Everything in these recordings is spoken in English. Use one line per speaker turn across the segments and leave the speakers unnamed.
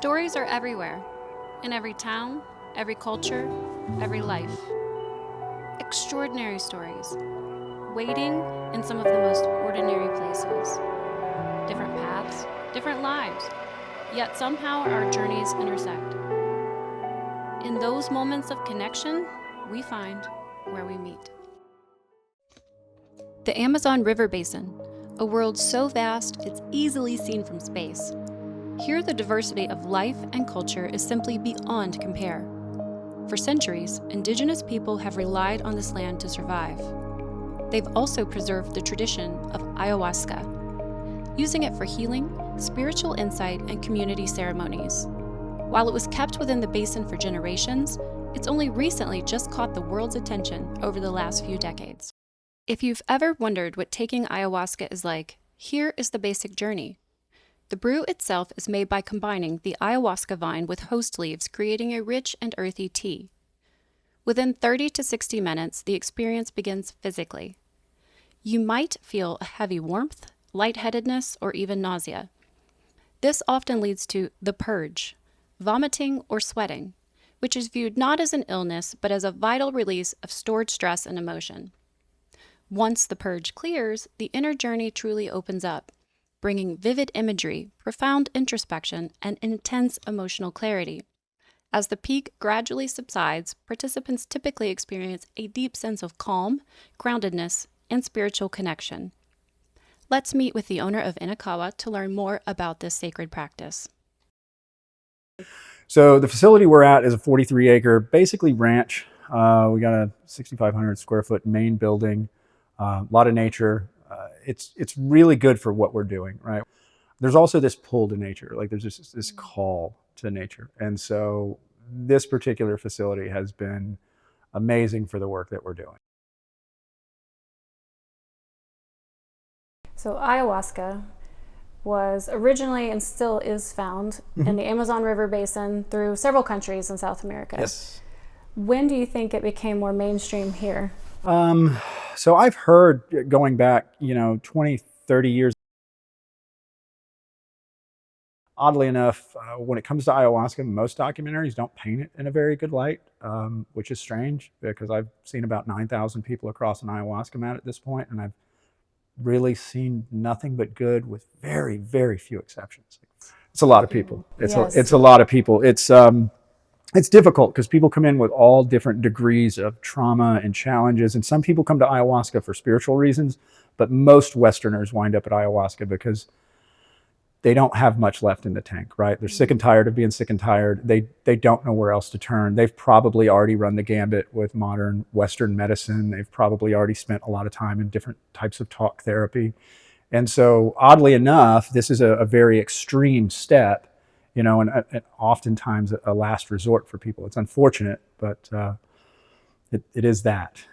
Stories are everywhere, in every town, every culture, every life. Extraordinary stories, waiting in some of the most ordinary places. Different paths, different lives, yet somehow our journeys intersect. In those moments of connection, we find where we meet. The Amazon River Basin, a world so vast it's easily seen from space. Here, the diversity of life and culture is simply beyond compare. For centuries, indigenous people have relied on this land to survive. They've also preserved the tradition of ayahuasca, using it for healing, spiritual insight, and community ceremonies. While it was kept within the basin for generations, it's only recently just caught the world's attention over the last few decades. If you've ever wondered what taking ayahuasca is like, here is the basic journey. The brew itself is made by combining the ayahuasca vine with host leaves, creating a rich and earthy tea. Within 30 to 60 minutes, the experience begins physically. You might feel a heavy warmth, lightheadedness, or even nausea. This often leads to the purge, vomiting or sweating, which is viewed not as an illness, but as a vital release of stored stress and emotion. Once the purge clears, the inner journey truly opens up, bringing vivid imagery, profound introspection, and intense emotional clarity. As the peak gradually subsides, participants typically experience a deep sense of calm, groundedness, and spiritual connection. Let's meet with the owner of Inakawa to learn more about this sacred practice.
So the facility we're at is a 43-acre, basically ranch. We got a 6,500 square foot main building, a lot of nature. It's really good for what we're doing, right? There's also this pull to nature, like there's this call to nature. And so this particular facility has been amazing for the work that we're doing.
So ayahuasca was originally and still is found in the Amazon River Basin through several countries in South America.
Yes.
When do you think it became more mainstream here?
So I've heard going back, 20, 30 years. Oddly enough, when it comes to ayahuasca, most documentaries don't paint it in a very good light, which is strange because I've seen about 9,000 people across an ayahuasca mat at this point, and I've really seen nothing but good with very, very few exceptions. It's a lot of people. It's a lot of people. It's difficult because people come in with all different degrees of trauma and challenges, and some people come to ayahuasca for spiritual reasons, but most Westerners wind up at ayahuasca because they don't have much left in the tank, right? They're sick and tired of being sick and tired. They don't know where else to turn. They've probably already run the gambit with modern Western medicine. They've probably already spent a lot of time in different types of talk therapy. And so oddly enough, this is a very extreme step, and oftentimes a last resort for people. It's unfortunate, but it is that,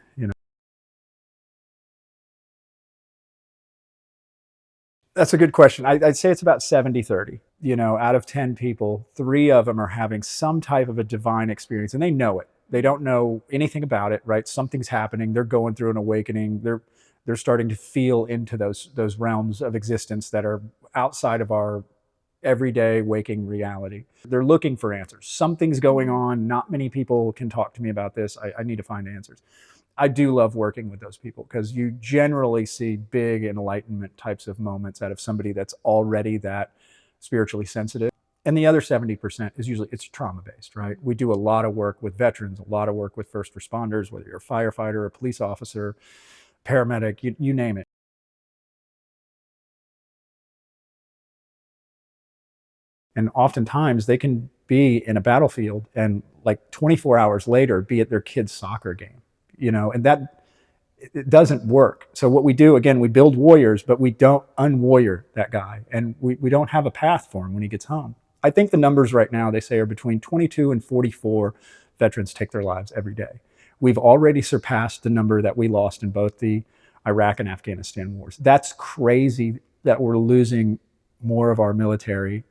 That's a good question. I'd say it's about 70-30. Out of 10 people, 3 of them are having some type of a divine experience, and they know it. They don't know anything about it, right? Something's happening. They're going through an awakening. They're starting to feel into those realms of existence that are outside of our everyday waking reality. They're looking for answers. Something's going on. Not many people can talk to me about this. I need to find answers. I do love working with those people because you generally see big enlightenment types of moments out of somebody that's already that spiritually sensitive. And the other 70% is usually it's trauma-based, right? We do a lot of work with veterans, a lot of work with first responders, whether you're a firefighter, a police officer, paramedic, you name it. And oftentimes they can be in a battlefield and like 24 hours later be at their kid's soccer game, and that it doesn't work. So what we do, again, we build warriors, but we don't unwarrior that guy. And we don't have a path for him when he gets home. I think the numbers right now, they say, are between 22 and 44 veterans take their lives every day. We've already surpassed the number that we lost in both the Iraq and Afghanistan wars. That's crazy that we're losing more of our military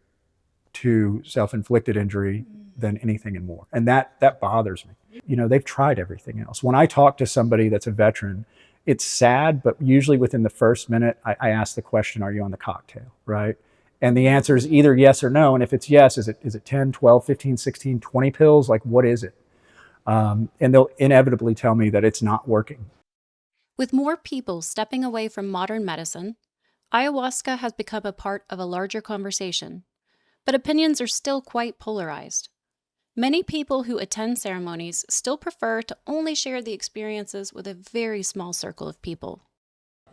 to self-inflicted injury than anything and more. And that bothers me. They've tried everything else. When I talk to somebody that's a veteran, it's sad, but usually within the first minute, I ask the question, are you on the cocktail, right? And the answer is either yes or no. And if it's yes, is it 10, 12, 15, 16, 20 pills? Like, what is it? And they'll inevitably tell me that it's not working.
With more people stepping away from modern medicine, ayahuasca has become a part of a larger conversation, but opinions are still quite polarized. Many people who attend ceremonies still prefer to only share the experiences with a very small circle of people.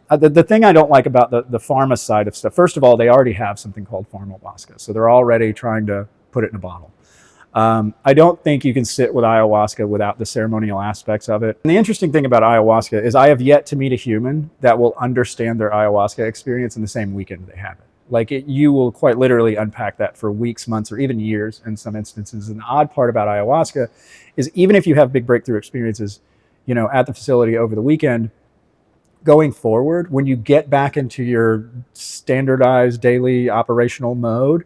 The thing I don't like about the pharma side of stuff, first of all, they already have something called pharmahuasca, so they're already trying to put it in a bottle. I don't think you can sit with ayahuasca without the ceremonial aspects of it. And the interesting thing about ayahuasca is I have yet to meet a human that will understand their ayahuasca experience in the same weekend they have it. Like, you will quite literally unpack that for weeks, months, or even years in some instances. And the odd part about ayahuasca is even if you have big breakthrough experiences, at the facility over the weekend, going forward, when you get back into your standardized daily operational mode,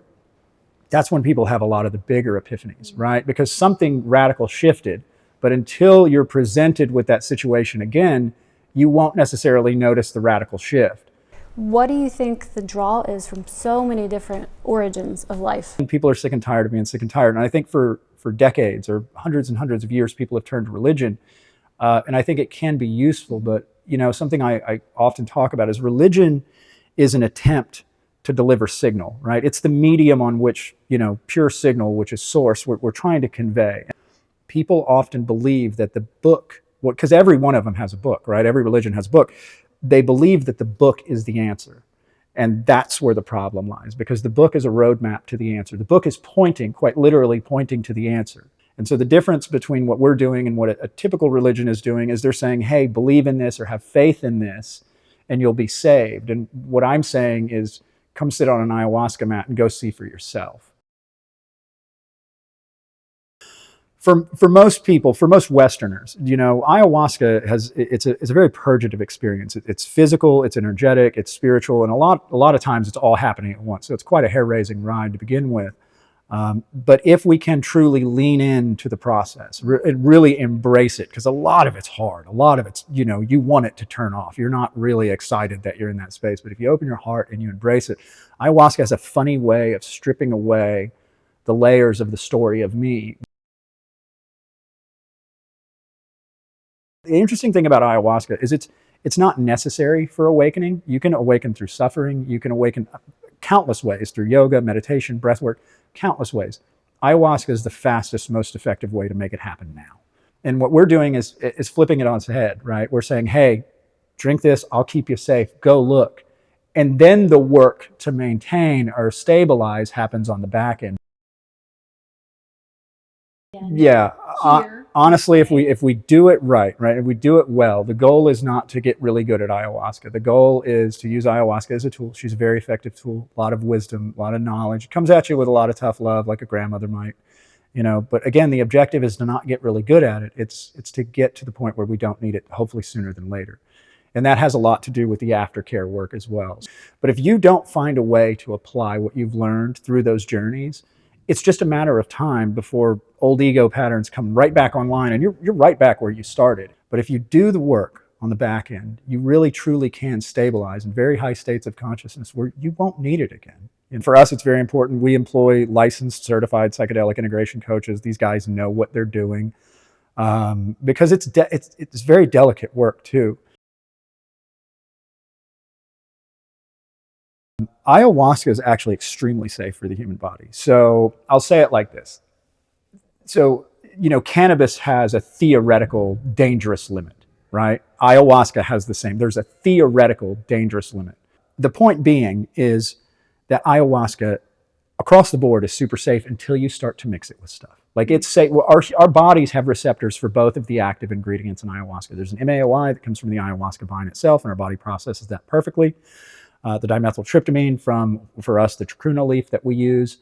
that's when people have a lot of the bigger epiphanies, right? Because something radical shifted. But until you're presented with that situation again, you won't necessarily notice the radical shift.
What do you think the draw is from so many different origins of life?
And people are sick and tired of being sick and tired. And I think for decades or hundreds and hundreds of years, people have turned to religion. And I think it can be useful. But, something I often talk about is religion is an attempt to deliver signal, right? It's the medium on which, pure signal, which is source, we're trying to convey. People often believe that the book, because every one of them has a book, right? Every religion has a book. They believe that the book is the answer. And that's where the problem lies, because the book is a roadmap to the answer. The book is quite literally pointing to the answer. And so the difference between what we're doing and what a typical religion is doing is they're saying, hey, believe in this or have faith in this, and you'll be saved. And what I'm saying is, come sit on an ayahuasca mat and go see for yourself. For most people, for most Westerners, ayahuasca it's a very purgative experience. It's physical, it's energetic, it's spiritual, and a lot of times it's all happening at once. So it's quite a hair-raising ride to begin with. But if we can truly lean into the process, really embrace it, because a lot of it's hard. A lot of it's, you want it to turn off. You're not really excited that you're in that space. But if you open your heart and you embrace it, ayahuasca has a funny way of stripping away the layers of the story of me. The interesting thing about ayahuasca is it's not necessary for awakening. You can awaken through suffering. You can awaken countless ways, through yoga, meditation, breath work, countless ways. Ayahuasca is the fastest, most effective way to make it happen now. And what we're doing is flipping it on its head, right? We're saying, hey, drink this, I'll keep you safe, go look. And then the work to maintain or stabilize happens on the back end. Yeah. Honestly, if we do it right, if we do it well, the goal is not to get really good at ayahuasca. The goal is to use ayahuasca as a tool. She's a very effective tool, a lot of wisdom, a lot of knowledge. Comes at you with a lot of tough love, like a grandmother might, But again, the objective is to not get really good at it. It's to get to the point where we don't need it, hopefully sooner than later. And that has a lot to do with the aftercare work as well. But if you don't find a way to apply what you've learned through those journeys, it's just a matter of time before old ego patterns come right back online, and you're right back where you started. But if you do the work on the back end, you really truly can stabilize in very high states of consciousness where you won't need it again. And for us, it's very important. We employ licensed, certified psychedelic integration coaches. These guys know what they're doing, because it's very delicate work too. Ayahuasca is actually extremely safe for the human body. So I'll say it like this. So, cannabis has a theoretical dangerous limit, right? Ayahuasca has the same. There's a theoretical dangerous limit. The point being is that ayahuasca across the board is super safe until you start to mix it with stuff. Like, it's safe. Our bodies have receptors for both of the active ingredients in ayahuasca. There's an MAOI that comes from the ayahuasca vine itself, and our body processes that perfectly. The dimethyltryptamine for us, the trichruna leaf that we use,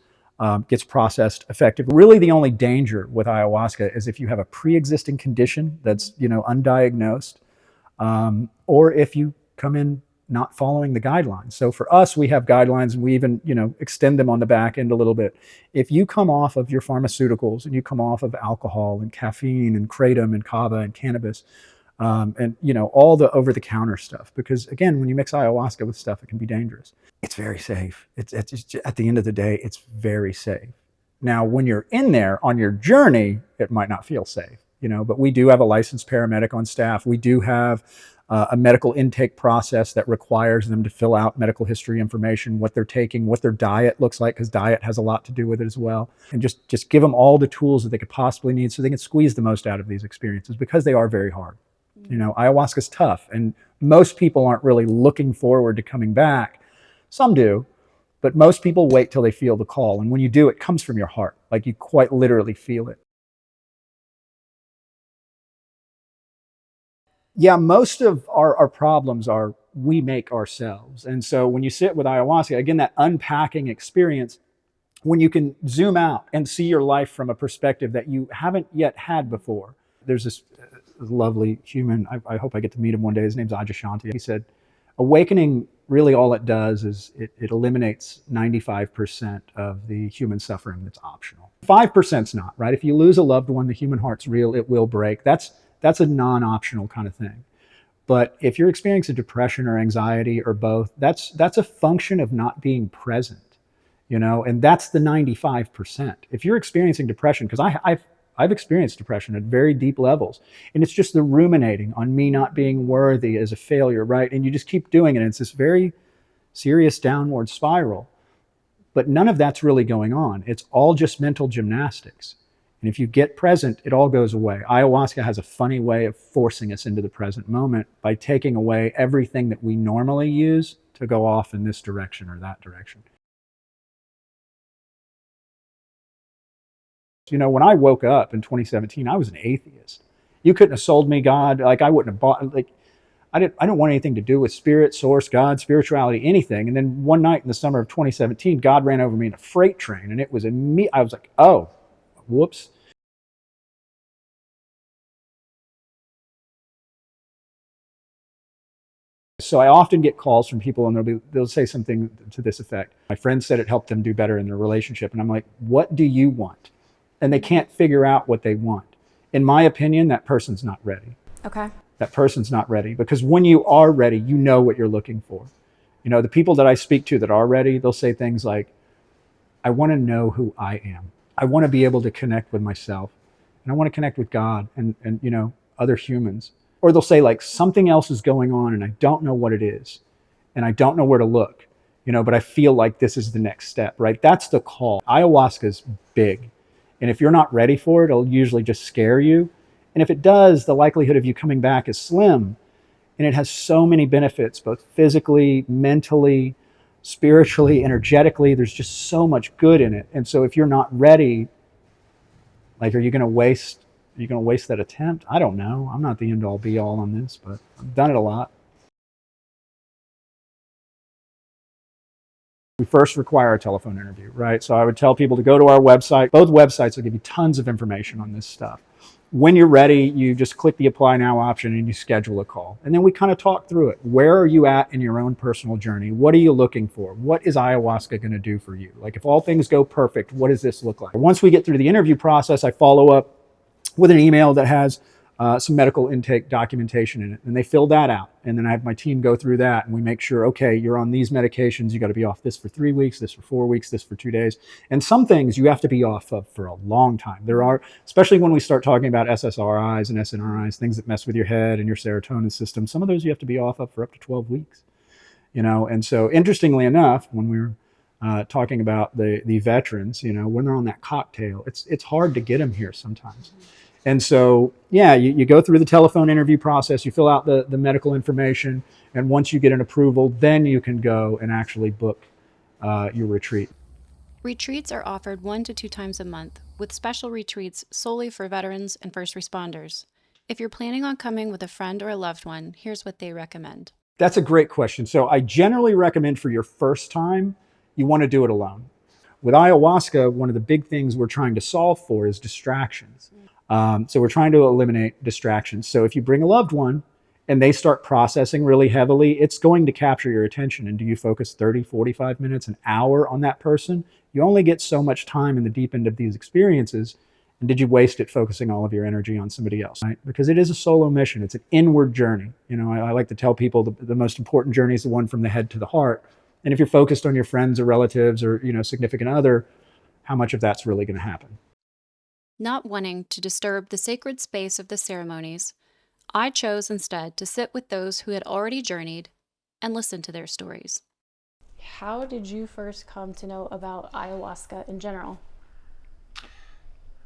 gets processed effectively. Really, the only danger with ayahuasca is if you have a pre-existing condition that's undiagnosed, or if you come in not following the guidelines. So for us, we have guidelines, and we even extend them on the back end a little bit. If you come off of your pharmaceuticals and you come off of alcohol and caffeine and kratom and kava and cannabis, and all the over-the-counter stuff. Because again, when you mix ayahuasca with stuff, it can be dangerous. It's very safe. It's at the end of the day, it's very safe. Now, when you're in there on your journey, it might not feel safe, but we do have a licensed paramedic on staff. We do have a medical intake process that requires them to fill out medical history information, what they're taking, what their diet looks like, because diet has a lot to do with it as well. And just give them all the tools that they could possibly need so they can squeeze the most out of these experiences, because they are very hard. Ayahuasca's tough, and most people aren't really looking forward to coming back. Some do, but most people wait till they feel the call. And when you do, it comes from your heart. Like, you quite literally feel it. Yeah, most of our problems are we make ourselves. And so when you sit with ayahuasca, again, that unpacking experience, when you can zoom out and see your life from a perspective that you haven't yet had before. There's this lovely human, I hope I get to meet him one day. His name's Adyashanti. He said, awakening, really all it does is it eliminates 95% of the human suffering that's optional. 5%'s not, right? If you lose a loved one, the human heart's real, it will break. That's a non-optional kind of thing. But if you're experiencing depression or anxiety or both, that's a function of not being present, and that's the 95%. If you're experiencing depression, because I've experienced depression at very deep levels, and it's just the ruminating on me not being worthy as a failure, right? And you just keep doing it, and it's this very serious downward spiral. But none of that's really going on. It's all just mental gymnastics. And if you get present, it all goes away. Ayahuasca has a funny way of forcing us into the present moment by taking away everything that we normally use to go off in this direction or that direction. When I woke up in 2017, I was an atheist. You couldn't have sold me God. Like, I wouldn't have bought, I didn't want anything to do with spirit, source, God, spirituality, anything. And then one night in the summer of 2017, God ran over me in a freight train, and it was I was like, oh, whoops. So I often get calls from people, and they'll say something to this effect. My friend said it helped them do better in their relationship. And I'm like, what do you want? And they can't figure out what they want. In my opinion, that person's not ready.
Okay.
That person's not ready, because when you are ready, you know what you're looking for. The people that I speak to that are ready, they'll say things like, I want to know who I am. I want to be able to connect with myself, and I want to connect with God and other humans. Or they'll say, like, something else is going on and I don't know what it is, and I don't know where to look, but I feel like this is the next step, right? That's the call. Ayahuasca is big. And if you're not ready for it, it'll usually just scare you. And if it does, the likelihood of you coming back is slim. And it has so many benefits, both physically, mentally, spiritually, energetically. There's just so much good in it. And so if you're not ready, like, are you going to waste that attempt? I don't know. I'm not the end all be all on this, but I've done it a lot. We first require a telephone interview, right? So I would tell people to go to our website. Both websites will give you tons of information on this stuff. When you're ready, you just click the apply now option and you schedule a call. And then we kind of talk through it. Where are you at in your own personal journey? What are you looking for? What is ayahuasca going to do for you? Like, if all things go perfect, what does this look like? Once we get through the interview process, I follow up with an email that has some medical intake documentation in it, and they fill that out. And then I have my team go through that, and we make sure, okay, you're on these medications, you got to be off this for 3 weeks, this for 4 weeks, this for 2 days. And some things you have to be off of for a long time. There are, especially when we start talking about SSRIs and SNRIs, things that mess with your head and your serotonin system, some of those you have to be off of for up to 12 weeks. And so interestingly enough, when we were talking about the veterans, when they're on that cocktail, it's hard to get them here sometimes. And so, yeah, you go through the telephone interview process, you fill out the medical information, and once you get an approval, then you can go and actually book your retreat.
Retreats are offered 1 to 2 times a month, with special retreats solely for veterans and first responders. If you're planning on coming with a friend or a loved one, here's what they recommend.
That's a great question. So I generally recommend for your first time, you want to do it alone. With ayahuasca, one of the big things we're trying to solve for is distractions. So we're trying to eliminate distractions. So if you bring a loved one and they start processing really heavily, it's going to capture your attention. And do you focus 30, 45 minutes, an hour on that person? You only get so much time in the deep end of these experiences. And did you waste it focusing all of your energy on somebody else? Right? Because it is a solo mission. It's an inward journey. You know, I like to tell people the most important journey is the one from the head to the heart. And if you're focused on your friends or relatives or, you know, significant other, how much of that's really going to happen?
Not wanting to disturb the sacred space of the ceremonies, I chose instead to sit with those who had already journeyed and listen to their stories.
How did you first come to know about ayahuasca in general?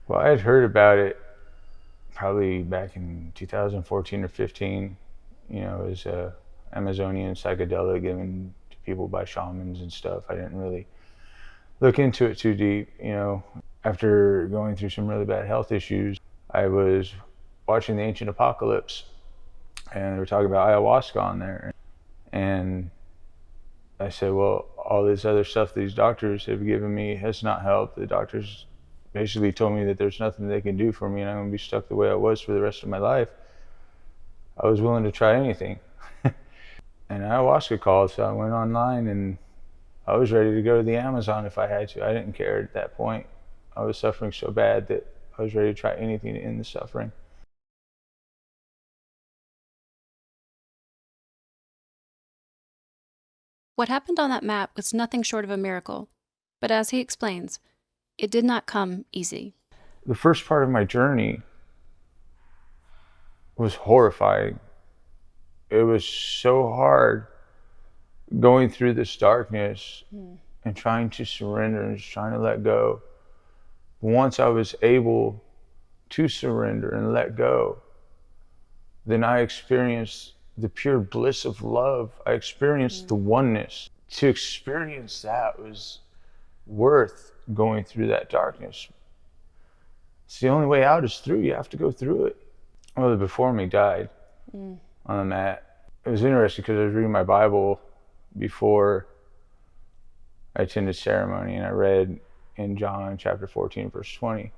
Well, I had heard about it probably back in 2014 or 15. You know, it was a Amazonian psychedelic given to people by shamans and stuff. I didn't really look into it too deep. You know, after going through some really bad health issues, I was watching The Ancient Apocalypse, and they were talking about ayahuasca on there. And I said, well, all this other stuff these doctors have given me has not helped. The doctors basically told me that there's nothing they can do for me and I'm going to be stuck the way I was for the rest of my life. I was willing to try anything. And ayahuasca called, so I went online and I was ready to go to the Amazon if I had to. I didn't care at that point. I was suffering so bad that I was ready to try anything to end the suffering.
What happened on that map was nothing short of a miracle, but as he explains, it did not come easy.
The first part of my journey was horrifying. It was so hard going through this darkness and trying to surrender and just trying to let go. Once I was able to surrender and let go, then I experienced the pure bliss of love. I experienced the oneness. To experience that was worth going through that darkness. It's the only way out is through. You have to go through it. Well, the before me died on the mat. It was interesting because I was reading my Bible before I attended ceremony, and I read in John chapter 14, verse 20.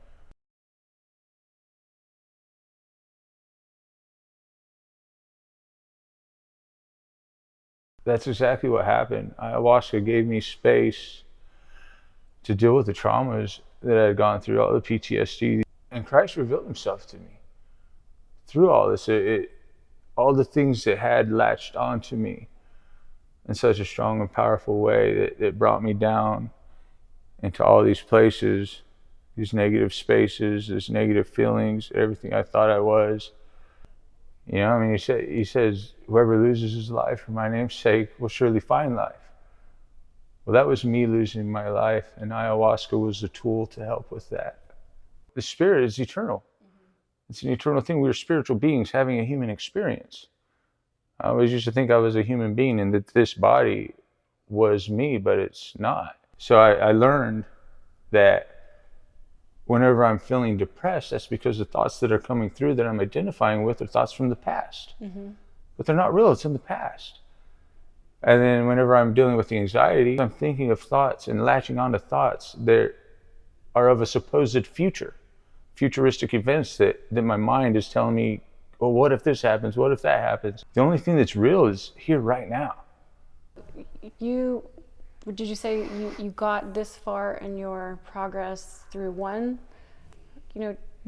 That's exactly what happened. Ayahuasca gave me space to deal with the traumas that I had gone through, all the PTSD. And Christ revealed himself to me through all this. All the things that had latched onto me in such a strong and powerful way that brought me down into all these places, these negative spaces, these negative feelings, everything I thought I was. You know, I mean, he says, whoever loses his life for my name's sake will surely find life. Well, that was me losing my life, and ayahuasca was the tool to help with that. The spirit is eternal. It's an eternal thing. We're spiritual beings having a human experience. I always used to think I was a human being and that this body was me, but it's not. So I learned that whenever I'm feeling depressed, that's because the thoughts that are coming through that I'm identifying with are thoughts from the past. But they're not real, it's in the past. And then whenever I'm dealing with the anxiety, I'm thinking of thoughts and latching onto thoughts that are of a supposed futuristic events that my mind is telling me, well, what if this happens? What if that happens? The only thing that's real is here right now.
Did you say you got this far in your progress through one,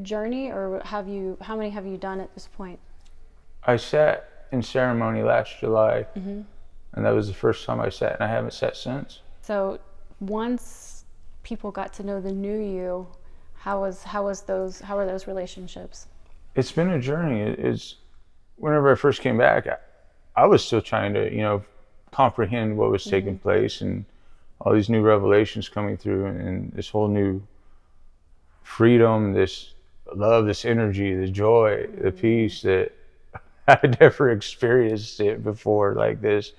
journey, or how many have you done at this point?
I sat in ceremony last July, and that was the first time I sat, and I haven't sat since.
So once people got to know the new you, how were those relationships?
It's been a journey. Whenever I first came back, I was still trying to, comprehend what was taking place and all these new revelations coming through and this whole new freedom, this love, this energy, the joy, the peace that I'd never experienced it before like this.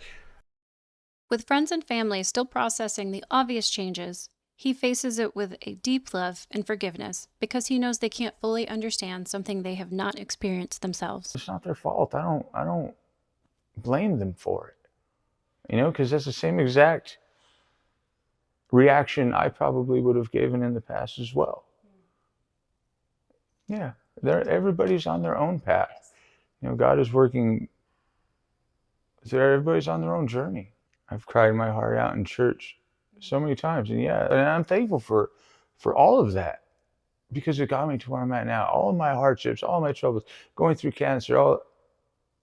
With friends and family still processing the obvious changes, he faces it with a deep love and forgiveness because he knows they can't fully understand something they have not experienced themselves.
It's not their fault. I don't blame them for it. Because that's the same exact reaction I probably would have given in the past as well. Yeah, everybody's on their own path. God is working. Everybody's on their own journey. I've cried my heart out in church so many times, and I'm thankful for all of that. because it got me to where I'm at now. All of my hardships, all my troubles, going through cancer, all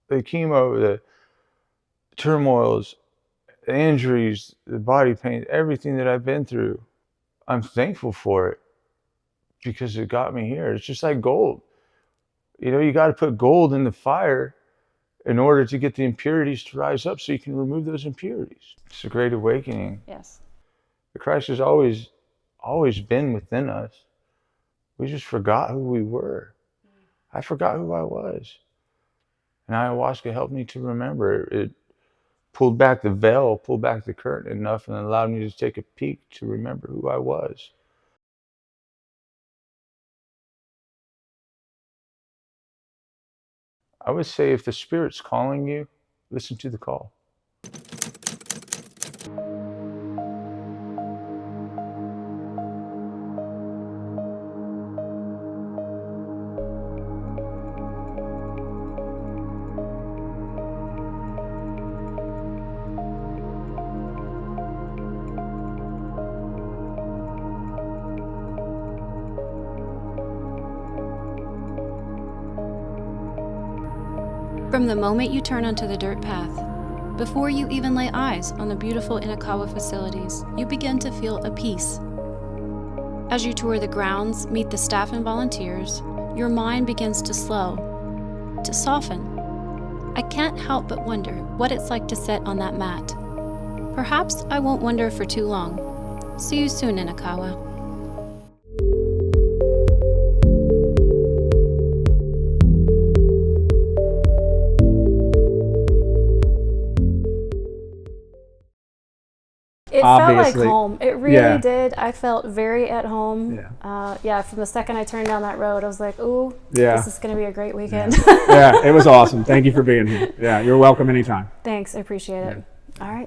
the chemo, the turmoils, the injuries, the body pain, everything that I've been through, I'm thankful for it because it got me here. It's just like gold. You know, you got to put gold in the fire in order to get the impurities to rise up so you can remove those impurities. It's a great awakening.
Yes.
Christ has always been within us. We just forgot who we were. I forgot who I was. And ayahuasca helped me to remember. It pulled back the veil, pulled back the curtain enough, and allowed me to take a peek to remember who I was. I would say if the Spirit's calling you, listen to the call.
From the moment you turn onto the dirt path, before you even lay eyes on the beautiful Inakawa facilities, you begin to feel a peace. As you tour the grounds, meet the staff and volunteers, your mind begins to slow, to soften. I can't help but wonder what it's like to sit on that mat. Perhaps I won't wonder for too long. See you soon, Inakawa.
It felt like
Obviously.
home. It really
Yeah.
did. I felt very at home.
Yeah.
Yeah, from the second I turned down that road, I was like, ooh,
Yeah.
this is going to be a great weekend.
Yeah, it was awesome. Thank you for being here. Yeah, you're welcome anytime.
Thanks. I appreciate it. All right.